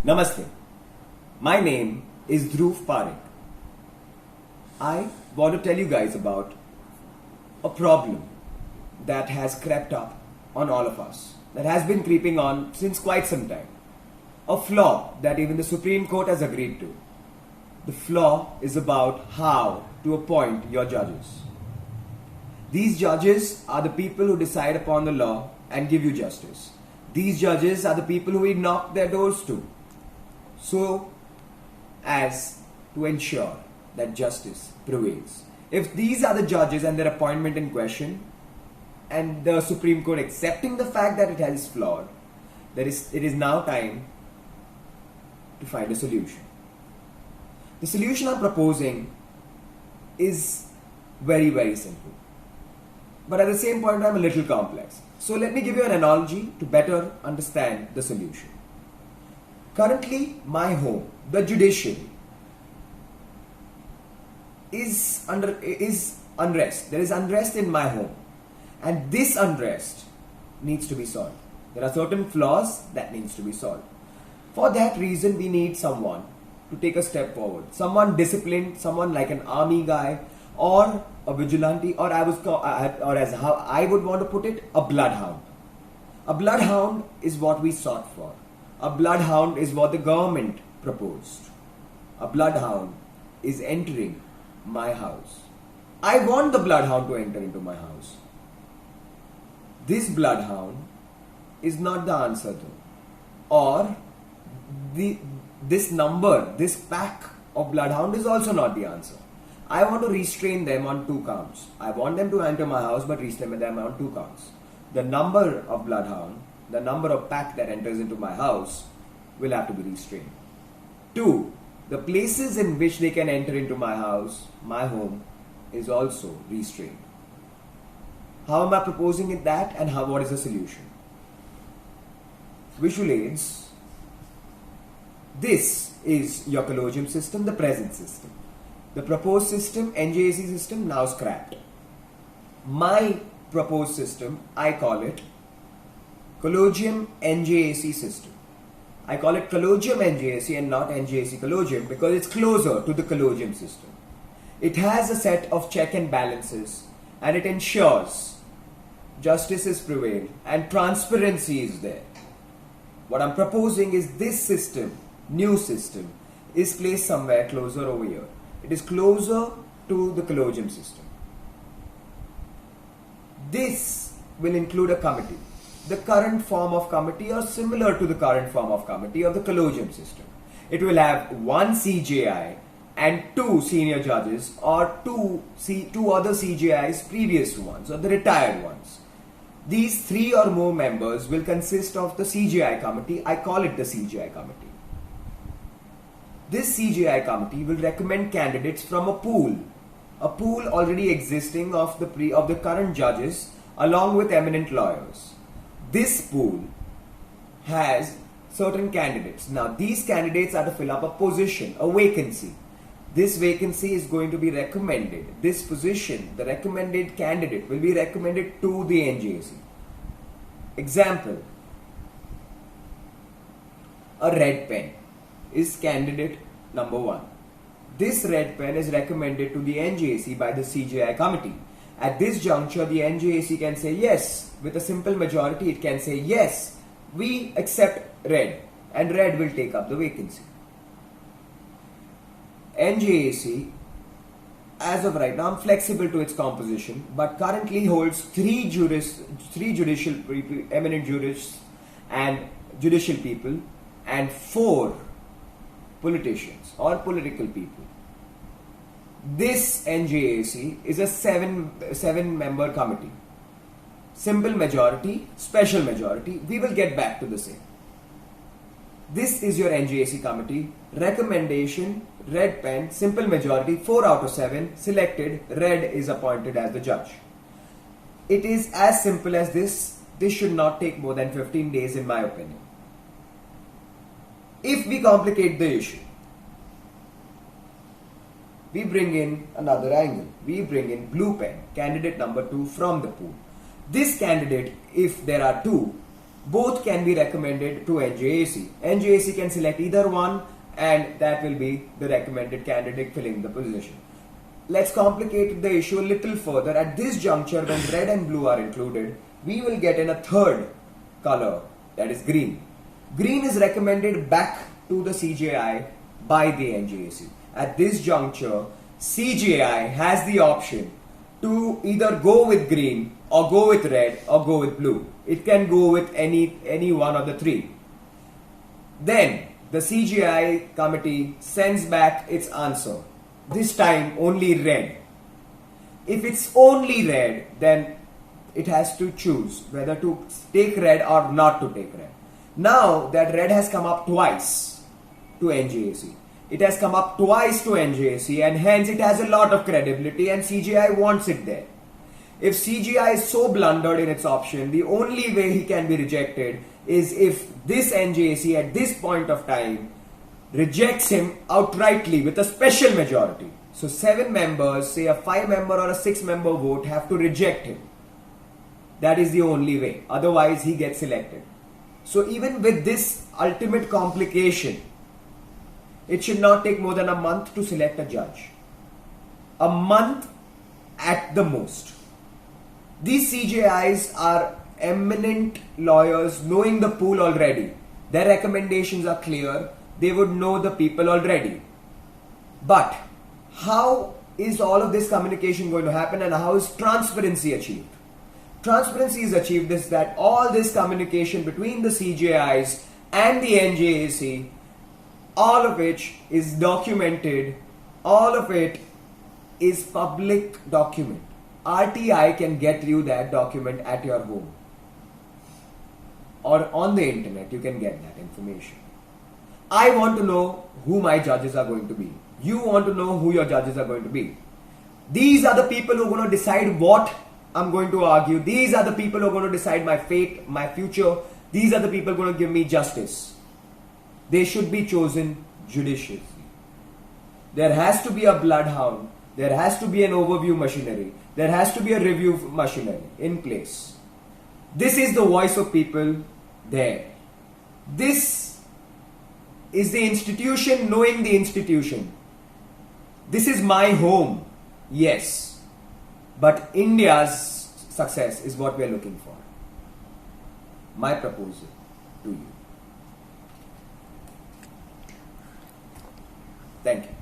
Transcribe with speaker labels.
Speaker 1: Namaste. My name is Dhruv Parekh. I want to tell you guys about a problem that has crept up on all of us, that has been creeping on since quite some time. A flaw that even the Supreme Court has agreed to. The flaw is about how to appoint your judges. These judges are the people who decide upon the law and give you justice. These judges are the people who we knock their doors to, so as to ensure that justice prevails. If these are the judges and their appointment in question, and the Supreme Court accepting the fact that it has flawed, it is now time to find a solution. The solution I'm proposing is very, very simple, but at the same point I'm a little complex. So let me give you an analogy to better understand the solution. Currently, my home, the judiciary, is unrest. There is unrest in my home, and this unrest needs to be solved. There are certain flaws that needs to be solved. For that reason, we need someone to take a step forward. Someone disciplined, someone like an army guy, or a vigilante, or as how I would want to put it, a bloodhound. A bloodhound is what we sought for. A bloodhound is what the government proposed. A bloodhound is entering my house. I want the bloodhound to enter into my house. This bloodhound is not the answer though. Or this pack of bloodhound is also not the answer. I want to restrain them on 2 counts. I want them to enter my house, but restrain them on 2 counts. The number of bloodhound, the number of pack that enters into my house will have to be restrained. 2, the places in which they can enter into my house, my home, is also restrained. How am I proposing it that, and what is the solution? Visual aids. This is your Collegium system, the present system. The proposed system, NJAC system, now scrapped. My proposed system, I call it Collegium NJAC system. I call it Collegium NJAC and not NJAC Collegium because it's closer to the Collegium system. It has a set of check and balances, and it ensures justice is prevailed and transparency is there. What I'm proposing is this system, new system, is placed somewhere closer over here. It is closer to the Collegium system. This will include a committee, the current form of committee or similar to the current form of committee of the Collegium system. It will have 1 CJI and 2 senior judges or 2 other CJIs, previous ones or the retired ones. These 3 or more members will consist of the CJI committee. I call it the CJI committee. This CJI committee will recommend candidates from a pool already existing of the current judges along with eminent lawyers. This pool has certain candidates. Now these candidates are to fill up a position, a vacancy. This vacancy is going to be recommended. This position, the recommended candidate, will be recommended to the NJAC. Example, a red pen is candidate number 1. This red pen is recommended to the NJAC by the CJI committee. At this juncture, the NJAC can say yes. With a simple majority, it can say yes, we accept red, and red will take up the vacancy. NJAC, as of right now, I'm flexible to its composition, but currently holds 3 judicial eminent jurists and judicial people, and 4 politicians or political people. This NJAC is a 7-member committee. Simple majority, special majority, we will get back to the same. This is your NJAC committee. Recommendation, red pen, simple majority, 4 out of 7, selected, red is appointed as the judge. It is as simple as this. This should not take more than 15 days in my opinion. If we complicate the issue, we bring in another angle. We bring in blue pen, candidate number 2 from the pool. This candidate, if there are 2, both can be recommended to NJAC. NJAC can select either one, and that will be the recommended candidate filling the position. Let's complicate the issue a little further. At this juncture, when red and blue are included, we will get in a third color, that is green. Green is recommended back to the CJI by the NJAC. At this juncture, CJI has the option to either go with green or go with red or go with blue. It can go with any one of the three. Then the CJI committee sends back its answer. This time only red. If it's only red, then it has to choose whether to take red or not to take red. Now that red has come up twice to NJAC. It has come up twice to NJAC, and hence it has a lot of credibility, and CJI wants it there. If CJI is so blundered in its option, the only way he can be rejected is if this NJAC at this point of time rejects him outrightly with a special majority. So 7 members, say a 5-member or a 6-member vote, have to reject him. That is the only way. Otherwise, he gets selected. So even with this ultimate complication, it should not take more than a month to select a judge. A month at the most. These CJIs are eminent lawyers knowing the pool already. Their recommendations are clear. They would know the people already. But how is all of this communication going to happen, and how is transparency achieved? Transparency is achieved is that all this communication between the CJIs and the NJAC, all of which is documented, all of it is public document. RTI can get you that document at your home or on the internet. You can get that information. I want to know who my judges are going to be. You want to know who your judges are going to be. These are the people who are going to decide what I'm going to argue. These are the people who are going to decide my fate, my future. These are the people going to give me justice. They should be chosen judiciously. There has to be a bloodhound. There has to be an overview machinery. There has to be a review machinery in place. This is the voice of people there. This is the institution knowing the institution. This is my home, yes. But India's success is what we are looking for. My proposal to you. Thank you.